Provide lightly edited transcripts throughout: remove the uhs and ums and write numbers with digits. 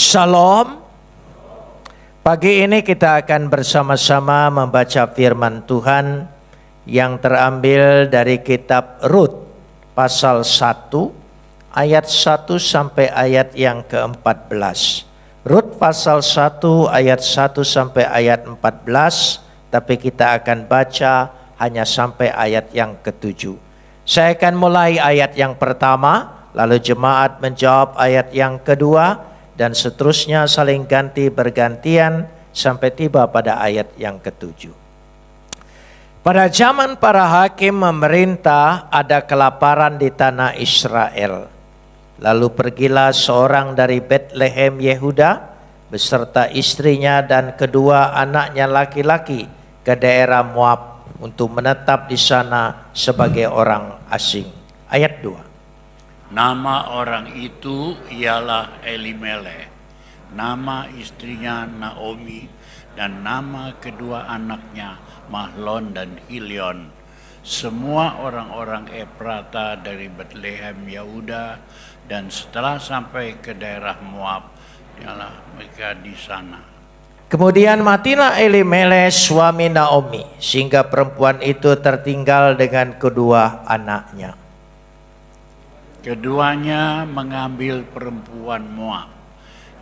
Shalom. Pagi ini kita akan bersama-sama membaca firman Tuhan yang terambil dari kitab Rut pasal 1 ayat 1 sampai ayat yang ke-14. Rut pasal 1 ayat 1 sampai ayat 14, tapi kita akan baca hanya sampai ayat yang ke-7. Saya akan mulai ayat yang pertama, lalu jemaat menjawab ayat yang kedua, dan seterusnya saling ganti bergantian sampai tiba pada ayat yang ke-7. Pada zaman para hakim memerintah, ada kelaparan di tanah Israel. Lalu pergilah seorang dari Betlehem Yehuda beserta istrinya dan kedua anaknya laki-laki ke daerah Moab untuk menetap di sana sebagai orang asing. Ayat 2. Nama orang itu ialah Elimelek, nama istrinya Naomi, dan nama kedua anaknya Mahlon dan Hilion. Semua orang-orang Efrata dari Betlehem Yehuda, dan setelah sampai ke daerah Moab, ialah mereka di sana. Kemudian matilah Elimelek suami Naomi, sehingga perempuan itu tertinggal dengan kedua anaknya. Keduanya mengambil perempuan Moab.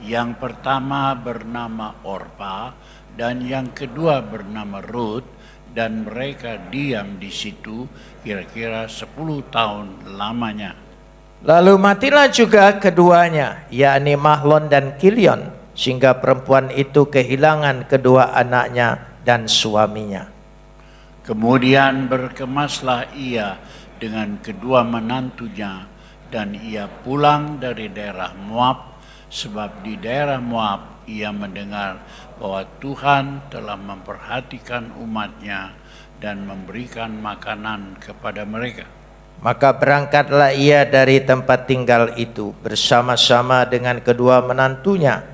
Yang pertama bernama Orpa dan yang kedua bernama Rut, dan mereka diam di situ kira-kira 10 tahun lamanya. Lalu matilah juga keduanya, yakni Mahlon dan Hilion, sehingga perempuan itu kehilangan kedua anaknya dan suaminya. Kemudian berkemaslah ia dengan kedua menantunya, dan ia pulang dari daerah Moab, sebab di daerah Moab ia mendengar bahwa Tuhan telah memperhatikan umatnya dan memberikan makanan kepada mereka. Maka berangkatlah ia dari tempat tinggal itu bersama-sama dengan kedua menantunya.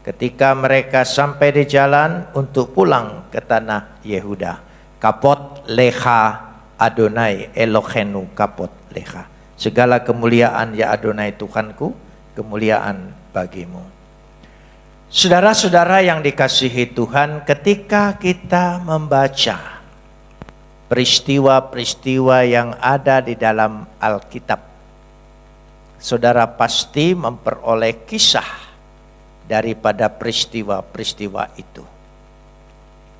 Ketika mereka sampai di jalan untuk pulang ke tanah Yehuda. Kapot lecha Adonai Elohenu kapot lecha. Segala kemuliaan ya Adonai Tuhanku, kemuliaan bagimu. Saudara-saudara yang dikasihi Tuhan, ketika kita membaca peristiwa-peristiwa yang ada di dalam Alkitab, saudara pasti memperoleh kisah daripada peristiwa-peristiwa itu.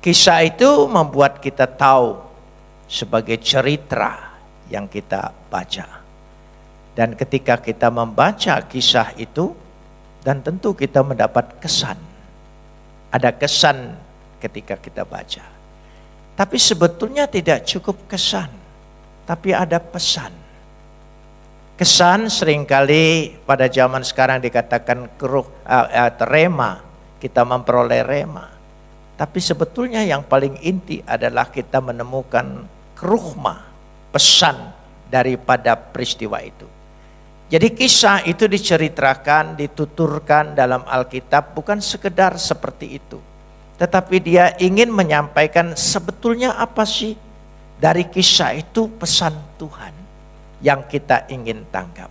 Kisah itu membuat kita tahu sebagai cerita yang kita baca. Dan ketika kita membaca kisah itu, dan tentu kita mendapat kesan. Ada kesan ketika kita baca. Tapi sebetulnya tidak cukup kesan, tapi ada pesan. Kesan seringkali pada zaman sekarang dikatakan rema, kita memperoleh rema. Tapi sebetulnya yang paling inti adalah kita menemukan keruhma, pesan daripada peristiwa itu. Jadi kisah itu diceritakan, dituturkan dalam Alkitab bukan sekedar seperti itu. Tetapi dia ingin menyampaikan sebetulnya apa sih dari kisah itu pesan Tuhan yang kita ingin tangkap.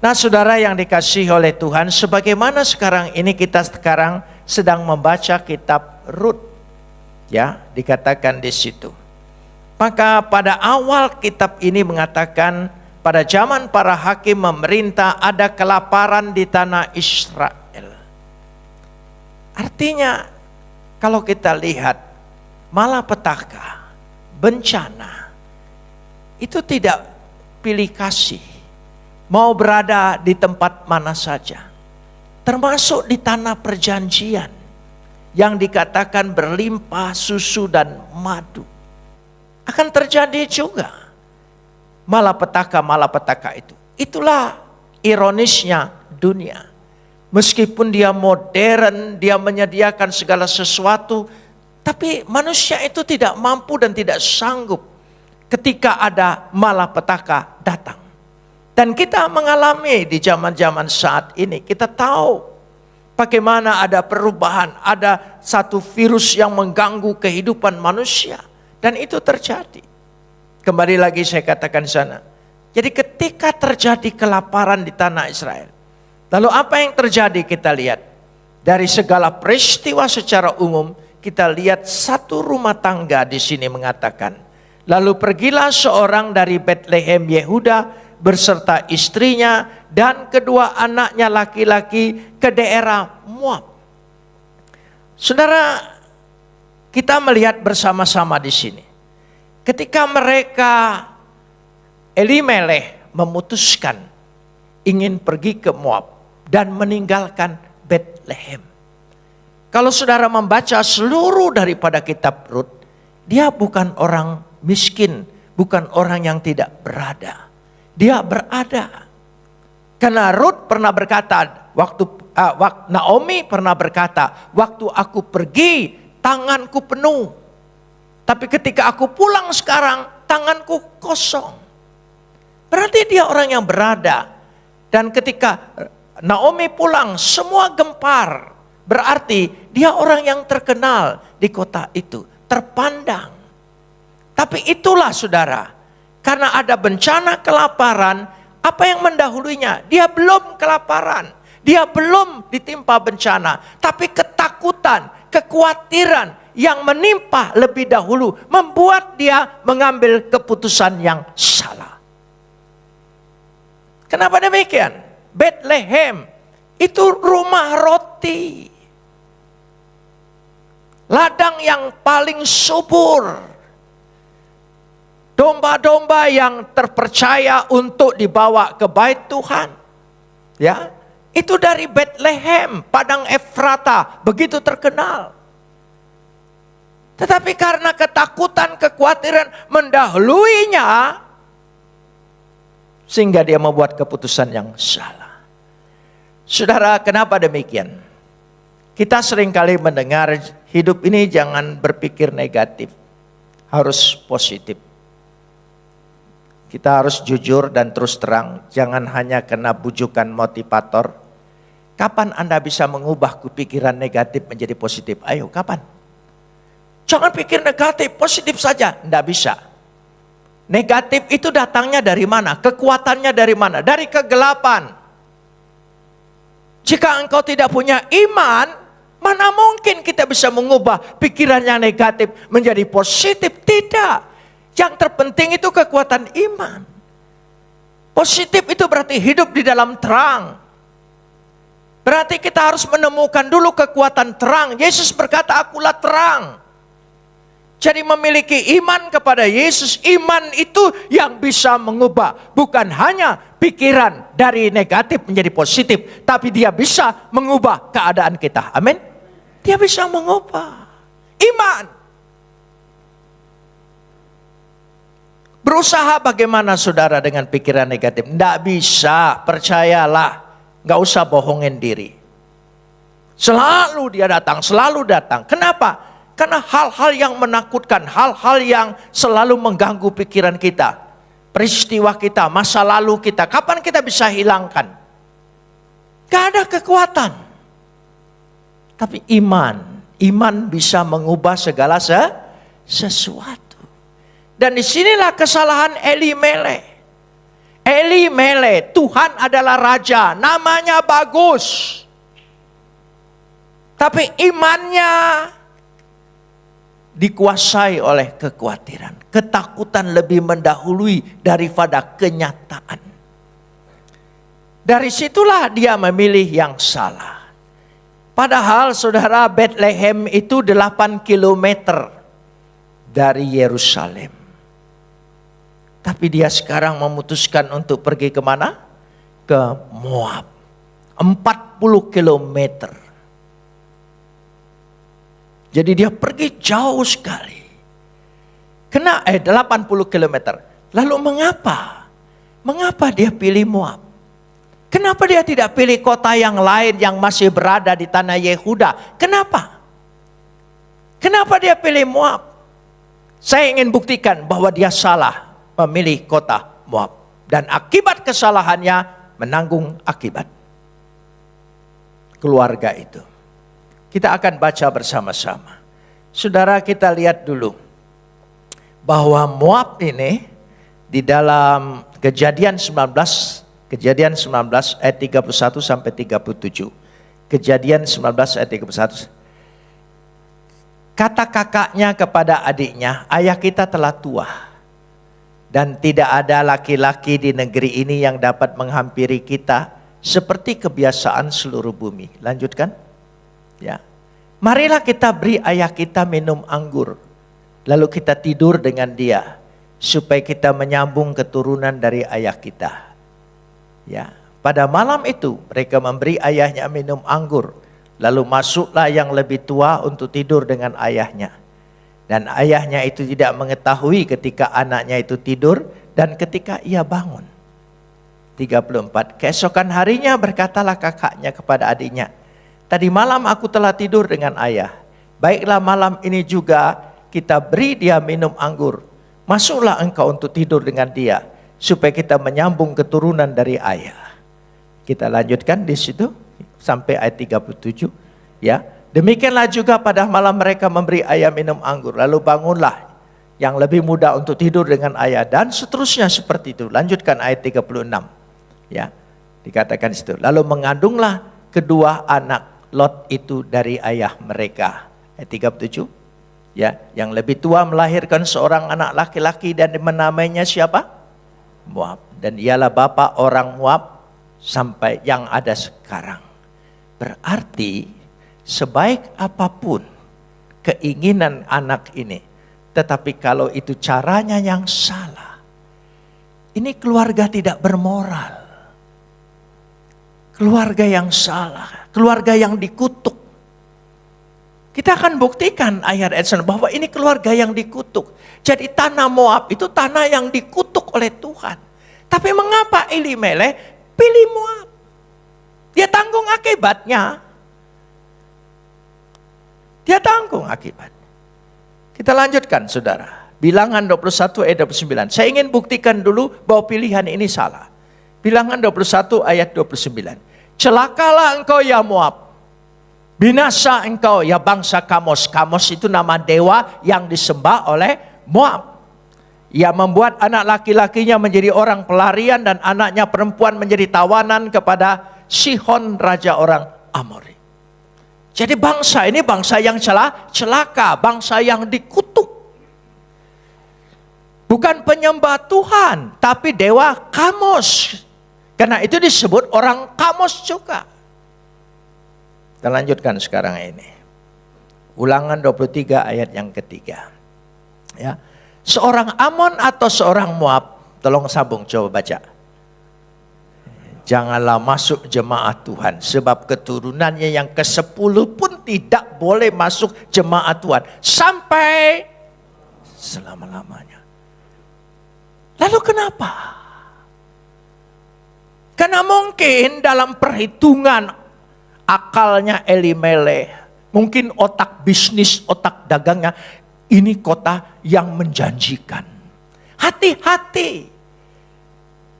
Nah saudara yang dikasihi oleh Tuhan, sebagaimana sekarang ini kita sekarang sedang membaca kitab Rut. Ya, dikatakan di situ. Maka pada awal kitab ini mengatakan, pada zaman para hakim memerintah ada kelaparan di tanah Israel. Artinya kalau kita lihat malapetaka, bencana, itu tidak pilih kasih. Mau berada di tempat mana saja. Termasuk di tanah perjanjian yang dikatakan berlimpah susu dan madu. Akan terjadi juga malapetaka itu. Itulah ironisnya dunia. Meskipun dia modern, dia menyediakan segala sesuatu, tapi manusia itu tidak mampu dan tidak sanggup ketika ada malapetaka datang. Dan kita mengalami di zaman-zaman saat ini, kita tahu bagaimana ada perubahan, ada satu virus yang mengganggu kehidupan manusia, dan itu terjadi. Kembali lagi saya katakan sana. Jadi ketika terjadi kelaparan di tanah Israel, Lalu apa yang terjadi kita lihat. Dari segala peristiwa secara umum, kita lihat satu rumah tangga di sini mengatakan, lalu pergilah seorang dari Bethlehem Yehuda berserta istrinya dan kedua anaknya laki-laki ke daerah Moab. Saudara, kita melihat bersama-sama di sini. Ketika mereka, Elimelech memutuskan ingin pergi ke Moab dan meninggalkan Bethlehem. Kalau saudara membaca seluruh daripada kitab Rut, dia bukan orang miskin, bukan orang yang tidak berada. Dia berada. Karena Rut pernah berkata, Naomi pernah berkata, waktu aku pergi tanganku penuh. Tapi ketika aku pulang sekarang tanganku kosong. Berarti dia orang yang berada. Dan ketika Naomi pulang semua gempar. Berarti dia orang yang terkenal di kota itu. Terpandang. Tapi itulah saudara. Karena ada bencana kelaparan. Apa yang mendahulunya? Dia belum kelaparan. Dia belum ditimpa bencana. Tapi ketakutan, kekhawatiran yang menimpa lebih dahulu. Membuat dia mengambil keputusan yang salah. Kenapa demikian? Bethlehem itu rumah roti. Ladang yang paling subur. Domba-domba yang terpercaya untuk dibawa ke bait Tuhan. Ya, itu dari Bethlehem, padang Efrata, begitu terkenal. Tetapi karena ketakutan, kekhawatiran mendahuluinya, sehingga dia membuat keputusan yang salah. Saudara, kenapa demikian? Kita seringkali mendengar hidup ini jangan berpikir negatif, harus positif. Kita harus jujur dan terus terang, jangan hanya kena bujukan motivator. Kapan Anda bisa mengubah pikiran negatif menjadi positif? Ayo, kapan? Jangan pikir negatif, positif saja. Tidak bisa. Negatif itu datangnya dari mana? Kekuatannya dari mana? Dari kegelapan. Jika engkau tidak punya iman, mana mungkin kita bisa mengubah pikiran yang negatif menjadi positif? Tidak. Yang terpenting itu kekuatan iman. Positif itu berarti hidup di dalam terang. Berarti kita harus menemukan dulu kekuatan terang. Yesus berkata, akulah terang. Jadi memiliki iman kepada Yesus, iman itu yang bisa mengubah. Bukan hanya pikiran dari negatif menjadi positif. Tapi dia bisa mengubah keadaan kita. Amin. Dia bisa mengubah. Iman. Berusaha bagaimana saudara dengan pikiran negatif? Tidak bisa, percayalah. Gak usah bohongin diri. Selalu dia datang, selalu datang. Kenapa? Karena hal-hal yang menakutkan, hal-hal yang selalu mengganggu pikiran kita. Peristiwa kita, masa lalu kita. Kapan kita bisa hilangkan? Gak ada kekuatan. Tapi iman bisa mengubah segala sesuatu. Dan disinilah kesalahan Elimelech. Elimelech, Tuhan adalah raja, namanya bagus. Tapi imannya dikuasai oleh kekhawatiran. Ketakutan lebih mendahului daripada kenyataan. Dari situlah dia memilih yang salah. Padahal saudara, Bethlehem itu 8 kilometer dari Yerusalem. Tapi dia sekarang memutuskan untuk pergi kemana? Ke Moab. 40 kilometer. Jadi dia pergi jauh sekali. 80 kilometer. Lalu mengapa? Mengapa dia pilih Moab? Kenapa dia tidak pilih kota yang lain yang masih berada di tanah Yehuda? Kenapa? Kenapa dia pilih Moab? Saya ingin buktikan bahwa dia salah memilih kota Moab. Dan akibat kesalahannya menanggung akibat. Keluarga itu. Kita akan baca bersama-sama. Saudara, kita lihat dulu. Bahwa Moab ini di dalam Kejadian 19, Kejadian 19 ayat 31 sampai 37. Kejadian 19 ayat 31. Kata kakaknya kepada adiknya, ayah kita telah tua, dan tidak ada laki-laki di negeri ini yang dapat menghampiri kita seperti kebiasaan seluruh bumi. Lanjutkan. Ya. Marilah kita beri ayah kita minum anggur, lalu kita tidur dengan dia, supaya kita menyambung keturunan dari ayah kita. Ya. Pada malam itu mereka memberi ayahnya minum anggur. Lalu masuklah yang lebih tua untuk tidur dengan ayahnya. Dan ayahnya itu tidak mengetahui ketika anaknya itu tidur dan ketika ia bangun. 34. Keesokan harinya berkatalah kakaknya kepada adiknya, tadi malam aku telah tidur dengan ayah. Baiklah malam ini juga kita beri dia minum anggur. Masuklah engkau untuk tidur dengan dia, supaya kita menyambung keturunan dari ayah. Kita lanjutkan di situ sampai ayat 37. Ya, demikianlah juga pada malam mereka memberi ayah minum anggur. Lalu bangunlah yang lebih muda untuk tidur dengan ayah, dan seterusnya seperti itu. Lanjutkan ayat 36. Ya, dikatakan di situ. Lalu mengandunglah kedua anak Lot itu dari ayah mereka. Ayat 37. Ya, yang lebih tua melahirkan seorang anak laki-laki dan menamainya siapa? Moab. Dan ialah bapa orang Moab sampai yang ada sekarang. Berarti sebaik apapun keinginan anak ini, tetapi kalau itu caranya yang salah, ini keluarga tidak bermoral. Keluarga yang salah, keluarga yang dikutuk. Kita akan buktikan ayat-ayat bahwa ini keluarga yang dikutuk. Jadi tanah Moab itu tanah yang dikutuk oleh Tuhan. Tapi mengapa Elimelek pilih Moab? Dia tanggung akibatnya. Dia tanggung akibat. Kita lanjutkan saudara. Bilangan 21 ayat 29. Saya ingin buktikan dulu bahwa pilihan ini salah. Bilangan 21 ayat 29. Celakalah engkau ya Moab. Binasa engkau ya bangsa Kamos. Kamos itu nama dewa yang disembah oleh Moab. Ia membuat anak laki-lakinya menjadi orang pelarian dan anaknya perempuan menjadi tawanan kepada Sihon raja orang Amori. Jadi bangsa ini bangsa yang celaka, bangsa yang dikutuk. Bukan penyembah Tuhan, tapi dewa Kamos. Karena itu disebut orang Kamos juga. Kita lanjutkan sekarang ini. Ulangan 23 ayat yang ketiga. Ya. Seorang Amon atau seorang Moab, tolong sambung coba baca. Janganlah masuk jemaat Tuhan, sebab keturunannya yang ke-10 pun tidak boleh masuk jemaat Tuhan sampai selama-lamanya. Lalu kenapa? Karena mungkin dalam perhitungan akalnya Elimelek, mungkin otak bisnis, otak dagangnya, ini kota yang menjanjikan. Hati-hati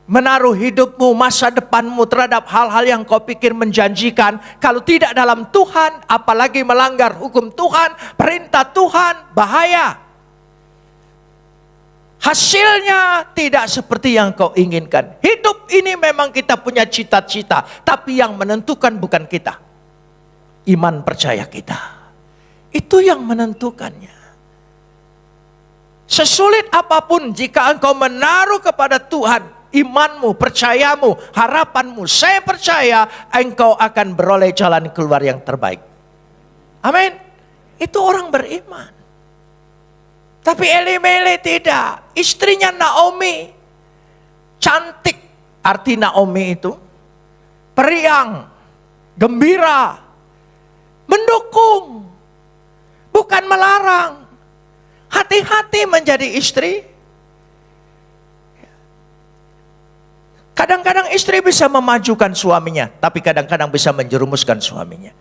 menaruh hidupmu, masa depanmu terhadap hal-hal yang kau pikir menjanjikan. Kalau tidak dalam Tuhan, apalagi melanggar hukum Tuhan, perintah Tuhan, bahaya. Hasilnya tidak seperti yang kau inginkan. Hidup ini memang kita punya cita-cita, tapi yang menentukan bukan kita. Iman percaya kita. Itu yang menentukannya. Sesulit apapun jika engkau menaruh kepada Tuhan imanmu, percayamu, harapanmu, saya percaya engkau akan beroleh jalan keluar yang terbaik. Amin. Itu orang beriman. Tapi Elimelek tidak. Istrinya Naomi cantik, arti Naomi itu periang, gembira, mendukung, bukan melarang. Hati-hati menjadi istri. Kadang-kadang istri bisa memajukan suaminya, tapi kadang-kadang bisa menjerumuskan suaminya.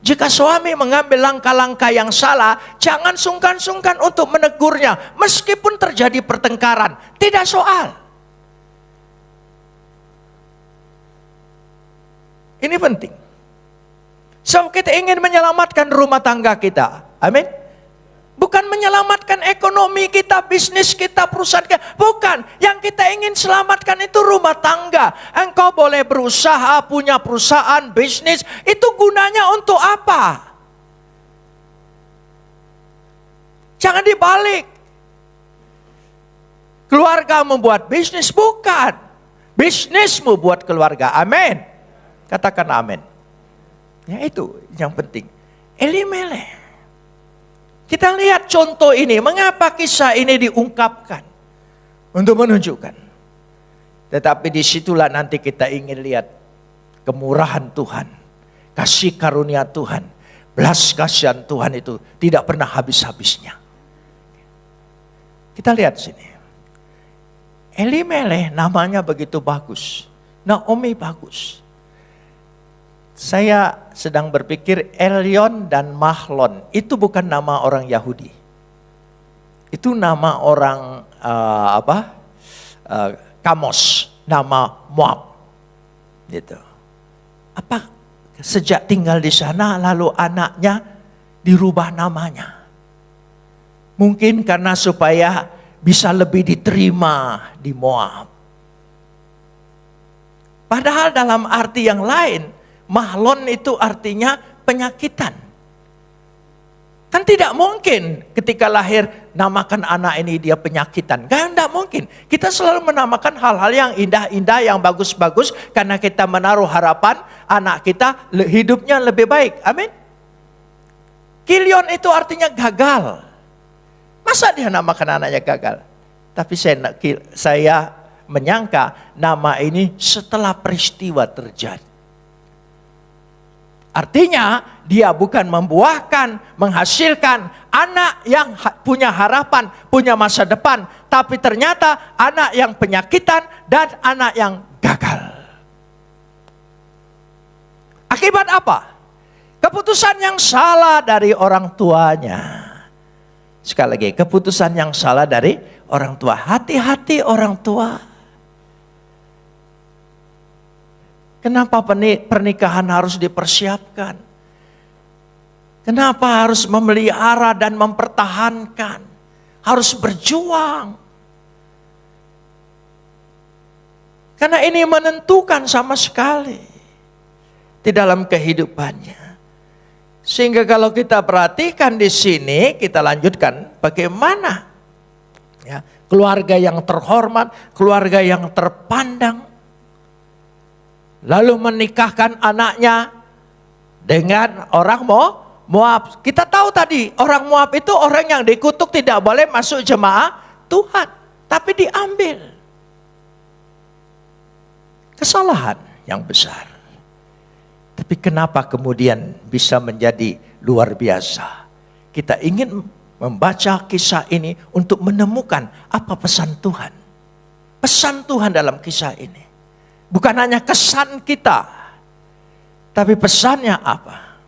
Jika suami mengambil langkah-langkah yang salah, jangan sungkan-sungkan untuk menegurnya. Meskipun terjadi pertengkaran, tidak soal. Ini penting. Sebab kita ingin menyelamatkan rumah tangga kita. Amin. Bukan menyelamatkan ekonomi kita, bisnis kita, perusahaan kita. Bukan. Yang kita ingin selamatkan itu rumah tangga. Engkau boleh berusaha, punya perusahaan, bisnis. Itu gunanya untuk apa? Jangan dibalik. Keluarga membuat bisnis, bukan. Bisnismu buat keluarga. Amin. Katakan amin. Ya itu yang penting. Elimelekh. Kita lihat contoh ini. Mengapa kisah ini diungkapkan? Untuk menunjukkan. Tetapi disitulah nanti kita ingin lihat kemurahan Tuhan. Kasih karunia Tuhan. Belas kasihan Tuhan itu tidak pernah habis-habisnya. Kita lihat sini. Elimelekh namanya begitu bagus. Naomi bagus. Saya sedang berpikir Elyon dan Mahlon itu bukan nama orang Yahudi. Itu nama orang Kamos, nama Moab. Gitu. Apa sejak tinggal di sana lalu anaknya dirubah namanya? Mungkin karena supaya bisa lebih diterima di Moab. Padahal dalam arti yang lain, Mahlon itu artinya penyakitan. Kan tidak mungkin ketika lahir namakan anak ini dia penyakitan. Kan tidak mungkin. Kita selalu menamakan hal-hal yang indah-indah, yang bagus-bagus. Karena kita menaruh harapan anak kita hidupnya lebih baik. Amin. Kilion itu artinya gagal. Masa dia namakan anaknya gagal? Tapi saya menyangka nama ini setelah peristiwa terjadi. Artinya dia bukan membuahkan, menghasilkan anak yang punya harapan, punya masa depan. Tapi ternyata anak yang penyakitan dan anak yang gagal. Akibat apa? Keputusan yang salah dari orang tuanya. Sekali lagi, keputusan yang salah dari orang tua. Hati-hati orang tua. Kenapa pernikahan harus dipersiapkan? Kenapa harus memelihara dan mempertahankan? Harus berjuang. Karena ini menentukan sama sekali di dalam kehidupannya. Sehingga kalau kita perhatikan di sini, kita lanjutkan bagaimana ya, keluarga yang terhormat, keluarga yang terpandang, lalu menikahkan anaknya dengan orang Moab. Kita tahu tadi orang Moab itu orang yang dikutuk tidak boleh masuk jemaah Tuhan. Tapi diambil. Kesalahan yang besar. Tapi kenapa kemudian bisa menjadi luar biasa? Kita ingin membaca kisah ini untuk menemukan apa pesan Tuhan. Pesan Tuhan dalam kisah ini. Bukan hanya kesan kita, tapi pesannya apa?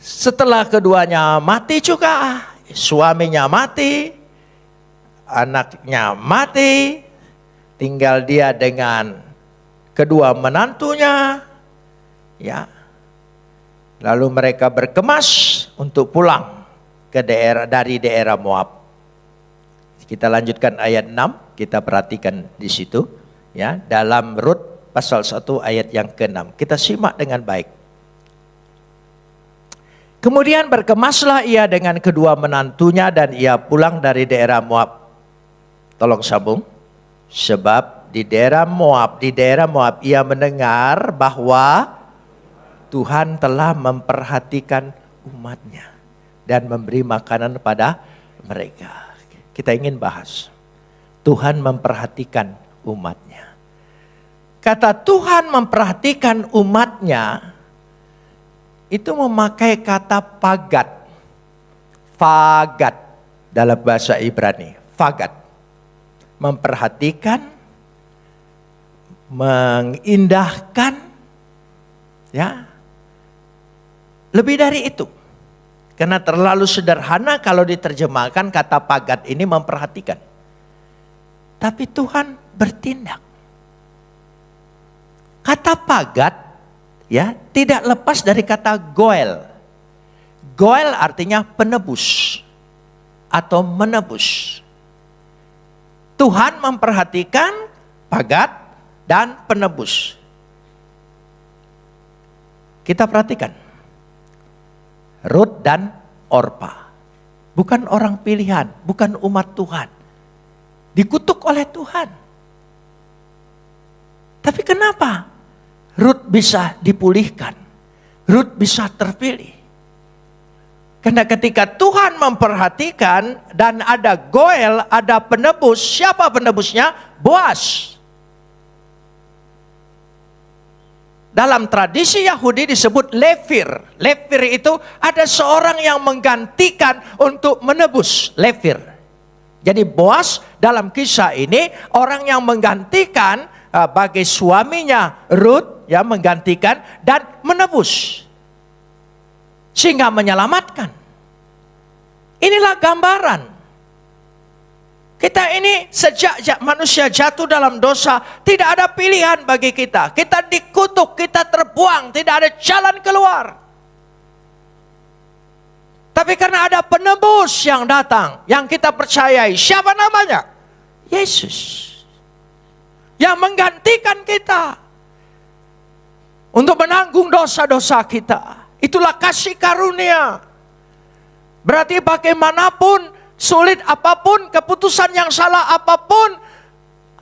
Setelah keduanya mati juga, suaminya mati, anaknya mati, tinggal dia dengan kedua menantunya, ya. Lalu mereka berkemas untuk pulang ke dari daerah Moab. Kita lanjutkan ayat 6, kita perhatikan di situ. Ya, dalam Rut pasal 1 ayat yang ke-6. Kita simak dengan baik. Kemudian berkemaslah ia dengan kedua menantunya dan ia pulang dari daerah Moab. Tolong sambung. Sebab di daerah Moab ia mendengar bahwa Tuhan telah memperhatikan umatnya dan memberi makanan pada mereka. Kita ingin bahas. Tuhan memperhatikan umatnya. Kata Tuhan memperhatikan umatnya itu memakai kata pagat. Fagat dalam bahasa Ibrani. Fagat. Memperhatikan, mengindahkan, ya. Lebih dari itu. Karena terlalu sederhana kalau diterjemahkan kata pagat ini memperhatikan. Tapi Tuhan bertindak. Kata pagat ya tidak lepas dari kata goel. Goel artinya penebus atau menebus. Tuhan memperhatikan Pagat dan penebus. Kita perhatikan. Rut dan Orpa. Bukan orang pilihan, bukan umat Tuhan. Dikutuk oleh Tuhan. Tapi kenapa Rut bisa dipulihkan? Rut bisa terpilih. Karena ketika Tuhan memperhatikan dan ada Goel, ada penebus. Siapa penebusnya? Boaz. Dalam tradisi Yahudi disebut levir. Levir itu ada seorang yang menggantikan untuk menebus. Levir. Jadi Boaz dalam kisah ini orang yang menggantikan bagi suaminya Rut, ya, menggantikan dan menebus. Sehingga menyelamatkan. Inilah gambaran. Kita ini sejak manusia jatuh dalam dosa, tidak ada pilihan bagi kita. Kita dikutuk, kita terbuang, tidak ada jalan keluar. Tapi karena ada penebus yang datang, yang kita percayai, siapa namanya? Yesus. Yang menggantikan kita untuk menanggung dosa-dosa kita. Itulah kasih karunia. Berarti bagaimanapun, sulit apapun, keputusan yang salah apapun,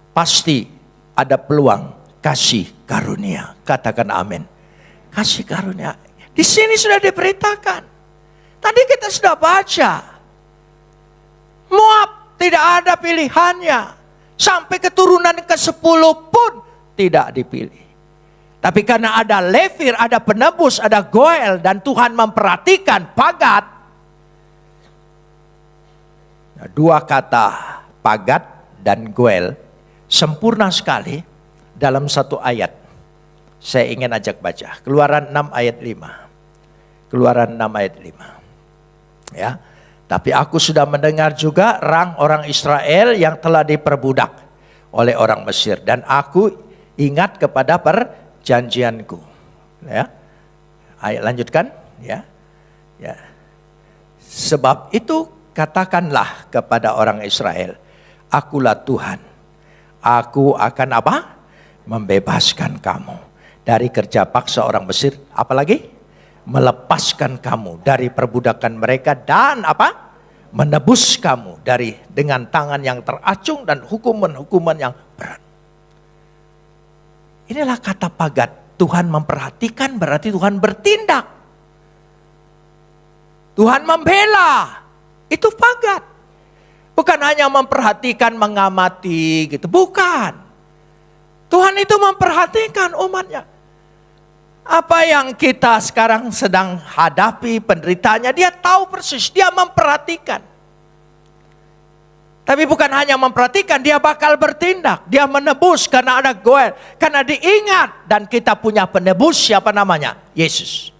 pasti ada peluang kasih karunia. Katakan amin. Kasih karunia. Di sini sudah diberitakan. Tadi kita sudah baca. Moab tidak ada pilihannya. Sampai keturunan ke-10 pun tidak dipilih. Tapi karena ada levir, ada penebus, ada Goel, dan Tuhan memperhatikan Pagat. Nah, dua kata Pagat dan Goel sempurna sekali dalam satu ayat. Saya ingin ajak baca. Keluaran 6 ayat 5. Keluaran 6 ayat 5. Ya. Tapi aku sudah mendengar juga rang orang Israel yang telah diperbudak oleh orang Mesir. Dan aku ingat kepada perjanjianku. Ya. Ayo lanjutkan. Ya. Ya. Sebab itu katakanlah kepada orang Israel, akulah Tuhan. Aku akan apa? Membebaskan kamu dari kerja paksa orang Mesir. Apalagi? Melepaskan kamu dari perbudakan mereka dan apa? Menebus kamu dengan tangan yang teracung dan hukuman-hukuman yang berat. Inilah kata Pagat. Tuhan memperhatikan berarti Tuhan bertindak. Tuhan membela. Itu Pagat. Bukan hanya memperhatikan, mengamati gitu. Bukan. Tuhan itu memperhatikan umatnya. Apa yang kita sekarang sedang hadapi penderitaannya, dia tahu persis, dia memperhatikan. Tapi bukan hanya memperhatikan, dia bakal bertindak. Dia menebus karena ada Goel. Karena diingat dan kita punya penebus, siapa namanya? Yesus.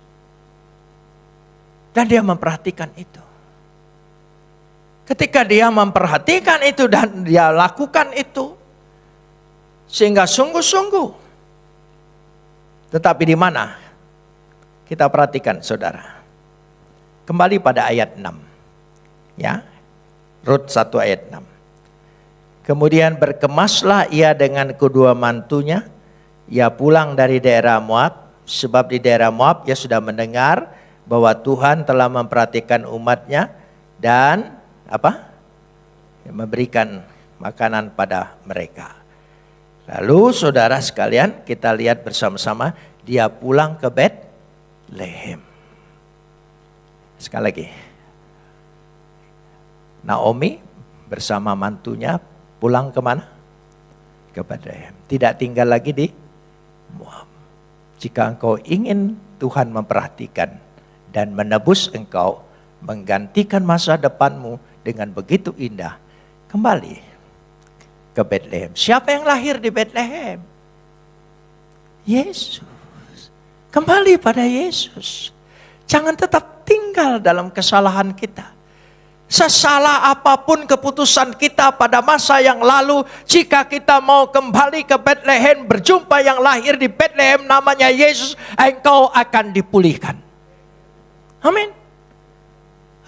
Dan dia memperhatikan itu. Ketika dia memperhatikan itu dan dia lakukan itu, sehingga sungguh-sungguh. Tetapi di mana? Kita perhatikan saudara. Kembali pada ayat 6. Ya. Rut 1 ayat 6. Kemudian berkemaslah ia dengan kedua mantunya. Ia pulang dari daerah Moab. Sebab di daerah Moab ia sudah mendengar bahwa Tuhan telah memperhatikan umatnya. Dan apa? Memberikan makanan pada mereka. Lalu saudara sekalian kita lihat bersama-sama dia pulang ke Betlehem. Sekali lagi. Naomi bersama mantunya pulang kemana? Ke Betlehem. Tidak tinggal lagi di Moab. Jika engkau ingin Tuhan memperhatikan dan menebus engkau, menggantikan masa depanmu dengan begitu indah, kembali ke Betlehem. Siapa yang lahir di Betlehem? Yesus. Kembali pada Yesus. Jangan tetap tinggal dalam kesalahan kita. Sesalah apapun keputusan kita pada masa yang lalu, jika kita mau kembali ke Betlehem, berjumpa yang lahir di Betlehem namanya Yesus, engkau akan dipulihkan. Amin.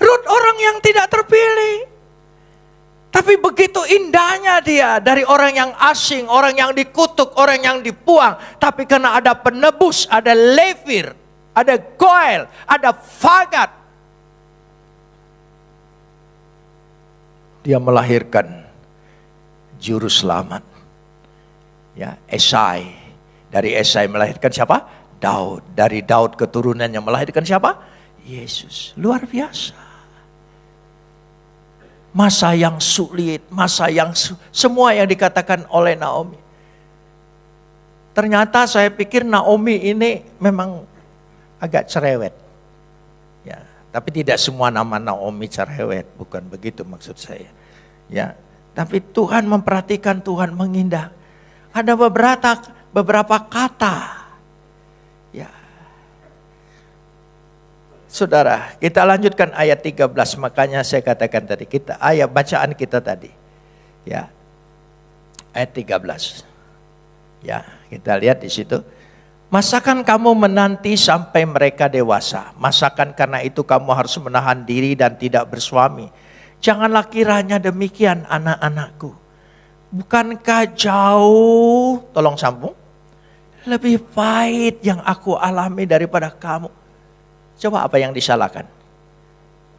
Rut orang yang tidak terpilih. Tapi begitu indahnya dia dari orang yang asing, orang yang dikutuk, orang yang dibuang. Tapi karena ada penebus, ada levir, ada goel, ada fagat. Dia melahirkan juru selamat. Ya, Esai. Dari Esai melahirkan siapa? Daud. Dari Daud keturunannya melahirkan siapa? Yesus. Luar biasa. Masa yang sulit, masa yang semua yang dikatakan oleh Naomi. Ternyata saya pikir Naomi ini memang agak cerewet. Ya, tapi tidak semua nama Naomi cerewet, bukan begitu maksud saya. Ya, tapi Tuhan memperhatikan, Tuhan mengindah. Ada beberapa kata. Ya. Saudara, kita lanjutkan ayat 13, makanya saya katakan tadi, ayat bacaan kita tadi. Ya. Ayat 13. Ya, kita lihat di situ. Masakan kamu menanti sampai mereka dewasa? Masakan karena itu kamu harus menahan diri dan tidak bersuami? Janganlah kiranya demikian anak-anakku. Bukankah jauh, tolong sambung, lebih pahit yang aku alami daripada kamu? Coba apa yang disalahkan?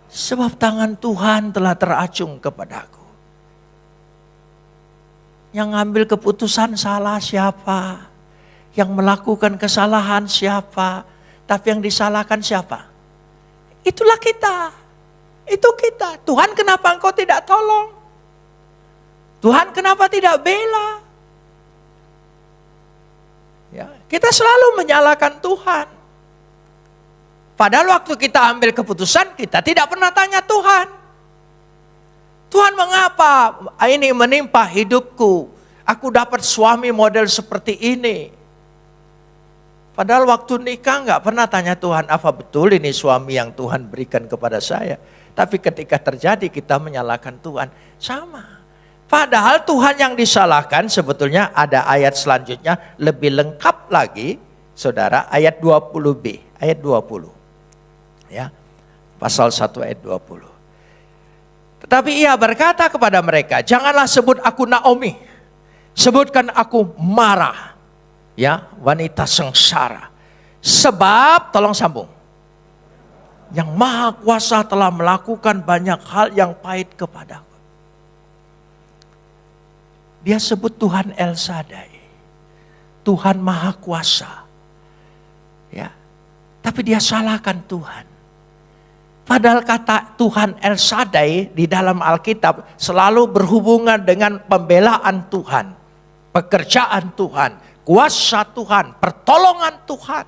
Sebab tangan Tuhan telah teracung kepadaku. Yang ngambil keputusan salah siapa? Yang melakukan kesalahan siapa? Tapi yang disalahkan siapa? Itulah kita. Itu kita. Tuhan, kenapa engkau tidak tolong? Tuhan, kenapa tidak bela? Ya, kita selalu menyalahkan Tuhan. Padahal waktu kita ambil keputusan, kita tidak pernah tanya Tuhan. Tuhan, mengapa ini menimpa hidupku? Aku dapat suami model seperti ini. Padahal waktu nikah nggak pernah tanya Tuhan, apa betul ini suami yang Tuhan berikan kepada saya? Tapi ketika terjadi kita menyalahkan Tuhan. Sama. Padahal Tuhan yang disalahkan sebetulnya ada ayat selanjutnya lebih lengkap lagi. Saudara, ayat 20b. Ayat 20. Ya, pasal 1 ayat 20. Tetapi ia berkata kepada mereka, janganlah sebut aku Naomi, sebutkan aku Mara, ya, wanita sengsara. Sebab, tolong sambung, yang Maha Kuasa telah melakukan banyak hal yang pahit kepadaku. Dia sebut Tuhan El Shaddai, Tuhan Maha Kuasa, ya, tapi dia salahkan Tuhan. Padahal kata Tuhan El Shaddai di dalam Alkitab selalu berhubungan dengan pembelaan Tuhan, pekerjaan Tuhan, kuasa Tuhan, pertolongan Tuhan.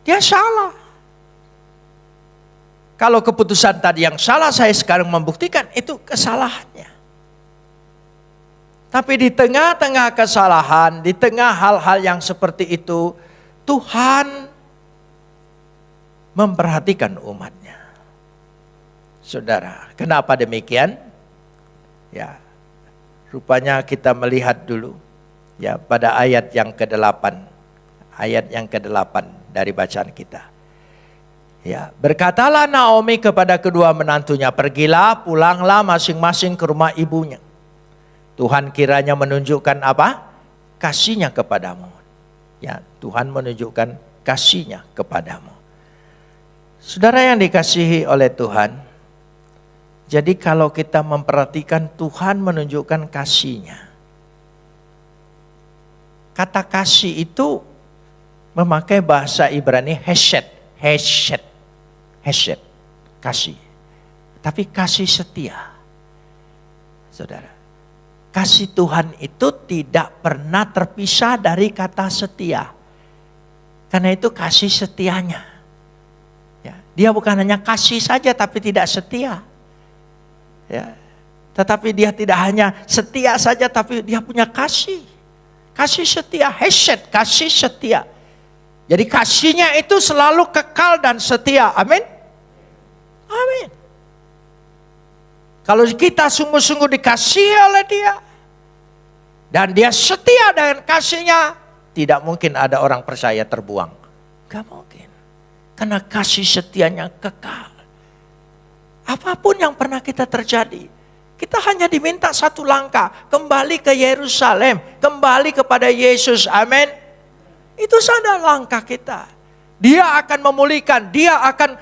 Dia salah. Kalau keputusan tadi yang salah, saya sekarang membuktikan itu kesalahannya. Tapi di tengah-tengah kesalahan, di tengah hal-hal yang seperti itu, Tuhan memperhatikan umatnya. Saudara, kenapa demikian? Ya, rupanya kita melihat dulu ya pada ayat yang ke-8. Ayat yang ke-8 dari bacaan kita. Ya, berkatalah Naomi kepada kedua menantunya, pergilah, pulanglah masing-masing ke rumah ibunya. Tuhan kiranya menunjukkan apa? Kasihnya kepadamu. Ya, Tuhan menunjukkan kasihnya kepadamu. Saudara yang dikasihi oleh Tuhan, jadi kalau kita memperhatikan Tuhan menunjukkan kasih-Nya. Kata kasih itu memakai bahasa Ibrani hesed, kasih. Tapi kasih setia. Saudara, kasih Tuhan itu tidak pernah terpisah dari kata setia. Karena itu kasih setianya. Dia bukan hanya kasih saja tapi tidak setia. Ya. Tetapi dia tidak hanya setia saja tapi dia punya kasih. Kasih setia, hesed, kasih setia. Jadi kasihnya itu selalu kekal dan setia. Amin. Amin. Kalau kita sungguh-sungguh dikasihi oleh dia dan dia setia dengan kasihnya, tidak mungkin ada orang percaya terbuang. Gak mungkin. Karena kasih setianya kekal. Apapun yang pernah kita terjadi, kita hanya diminta satu langkah, kembali ke Yerusalem, kembali kepada Yesus, amin. Itu saja langkah kita. Dia akan memulihkan, dia akan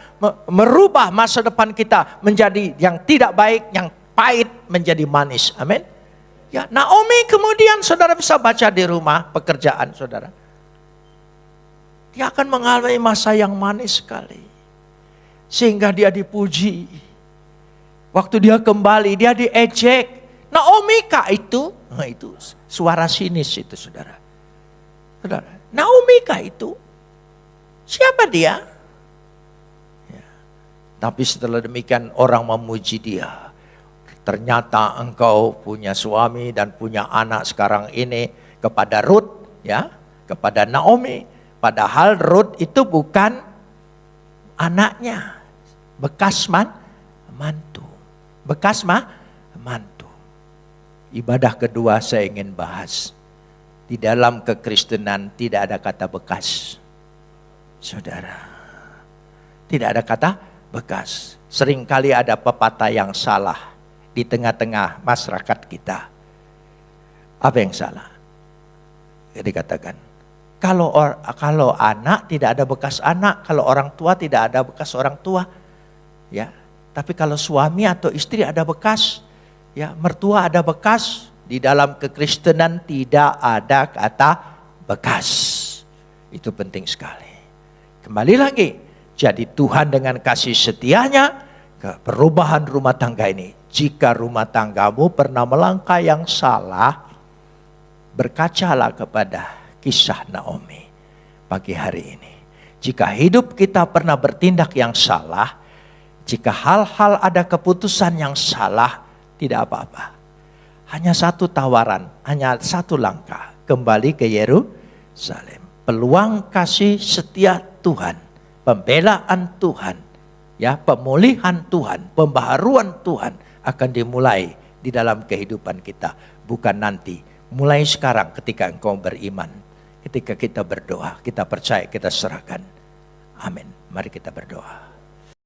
merubah masa depan kita menjadi yang tidak baik, yang pahit menjadi manis, amin. Ya, Naomi kemudian saudara bisa baca di rumah pekerjaan saudara. Dia akan mengalami masa yang manis sekali. Sehingga dia dipuji. Waktu dia kembali, dia diejek. Naomi kah itu? Nah, itu suara sinis itu saudara. Saudara, Naomi kah itu? Siapa dia? Ya. Tapi setelah demikian orang memuji dia. Ternyata engkau punya suami dan punya anak sekarang ini kepada Ruth, ya, kepada Naomi. Padahal Ruth itu bukan anaknya, bekas mantu. Bekas mantu. Ibadah kedua saya ingin bahas. Di dalam kekristenan tidak ada kata bekas. Saudara. Tidak ada kata bekas. Seringkali ada pepatah yang salah di tengah-tengah masyarakat kita. Apa yang salah? Dikatakan. Kalau anak tidak ada bekas anak, kalau orang tua tidak ada bekas orang tua, ya. Tapi kalau suami atau istri ada bekas, ya, mertua ada bekas. Di dalam kekristenan tidak ada kata bekas. Itu penting sekali. Kembali lagi, jadi Tuhan dengan kasih setianya ke perubahan rumah tangga ini. Jika rumah tanggamu pernah melangkah yang salah, berkacalah kepada kisah Naomi pagi hari ini. Jika hidup kita pernah bertindak yang salah, jika hal-hal ada keputusan yang salah, tidak apa-apa. Hanya satu tawaran, hanya satu langkah, kembali ke Yerusalem. Peluang kasih setia Tuhan, pembelaan Tuhan, ya, pemulihan Tuhan, pembaharuan Tuhan akan dimulai di dalam kehidupan kita, bukan nanti. Mulai sekarang ketika engkau beriman. Ketika kita berdoa, kita percaya, kita serahkan. Amin. Mari kita berdoa.